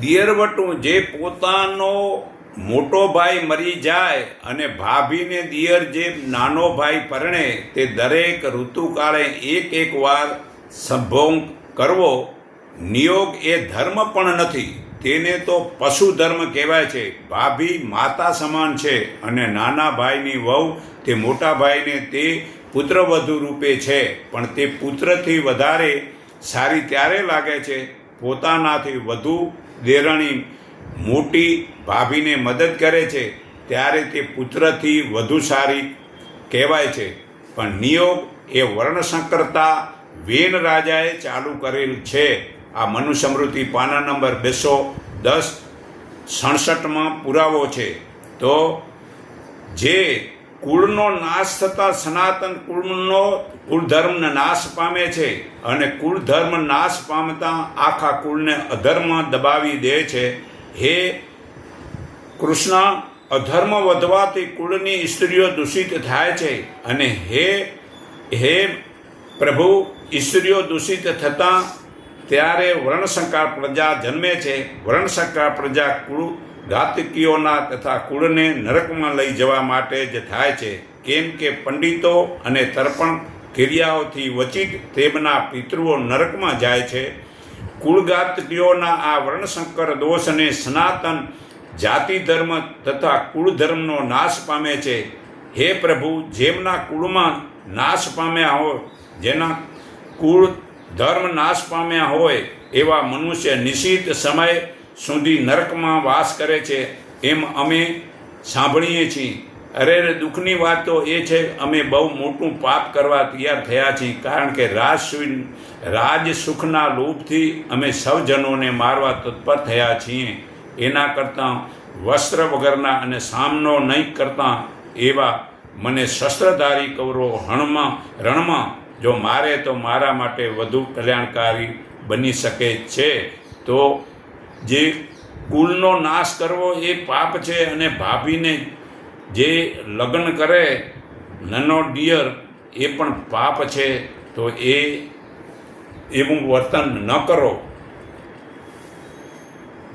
દિયરવટું જે પોતાનો મોટો ભાઈ મરી જાય અને ભાભીને દિયર જે નાનો ભાઈ પરણે તે દરેક ઋતુકાળે એક વાર સંભોગ કરવો નિયોગ એ ધર્મ પણ નથી, તેને તો પશુ ધર્મ કહેવાય છે. ભાભી માતા સમાન છે અને નાના ભાઈની વહુ તે મોટા ભાઈને તે પુત્રવધુ રૂપે છે, પણ તે પુત્રથી વધારે સારી ત્યારે લાગે છે પોતાનાથી વધુ દેરાણી મોટી ભાભીને મદદ કરે છે ત્યારે તે પુત્રથી વધુ સારી કહેવાય છે. પણ નિયોગ એ વર્ણસંકરતા વેન રાજાએ ચાલુ કરેલ છે. આ મનુસ્મૃતિ પાના નંબર 210-67 પુરાવો છે. તો જે કુળનો નાશ થતાં સનાતન કુળધર્મ નાશ પામે છે અને કુળધર્મ નાશ પામતા આખા કુળને અધર્મ દબાવી દે છે. હે કૃષ્ણ, અધર્મ વધવાથી કુળની સ્ત્રીઓ દૂષિત થાય છે અને હે પ્રભુ, સ્ત્રીઓ દૂષિત થતાં ત્યારે વર્ણસંકર પ્રજા જન્મે છે. વર્ણસંકર પ્રજા કુળ ઘાતકીઓના તથા કુળને નરકમાં લઈ જવા માટે જ થાય છે. કેમ કે પંડિતો અને તર્પણ ક્રિયાઓથી વચિત તેમના પિતૃઓ નરકમાં જાય છે. કુળઘાતકીઓના આ વર્ણસંકર દોષને સનાતન જાતિ ધર્મ તથા કુળ ધર્મનો નાશ પામે છે. હે પ્રભુ, જેમના કુળમાં નાશ પામ્યા હોય, જેના કુળ ધર્મ નાશ પામ્યા હોય એવા મનુષ્ય નિશ્ચિત સમય સુધી નરકમાં વાસ કરે છે એમ અમે સાંભળીએ છીએ. અરે દુઃખની વાત તો એ છે અમે બહુ મોટું પાપ કરવા તૈયાર થયા છીએ, કારણ કે રાજ સુખના લોભથી અમે સૌજનોને મારવા તત્પર થયા છીએ. એના કરતાં વસ્ત્ર વગરના અને સામનો નહીં કરતાં એવા મને શસ્ત્રધારી કૌરવો રણમાં જો મારે તો મારા માટે વધુ કલ્યાણકારી બની શકે છે. તો જે કુલનો નાશ કરવો એ પાપ છે અને ભાભીને જે લગ્ન કરે નાનો ડિયર એ પણ પાપ છે. તો એવું વર્તન ન કરો.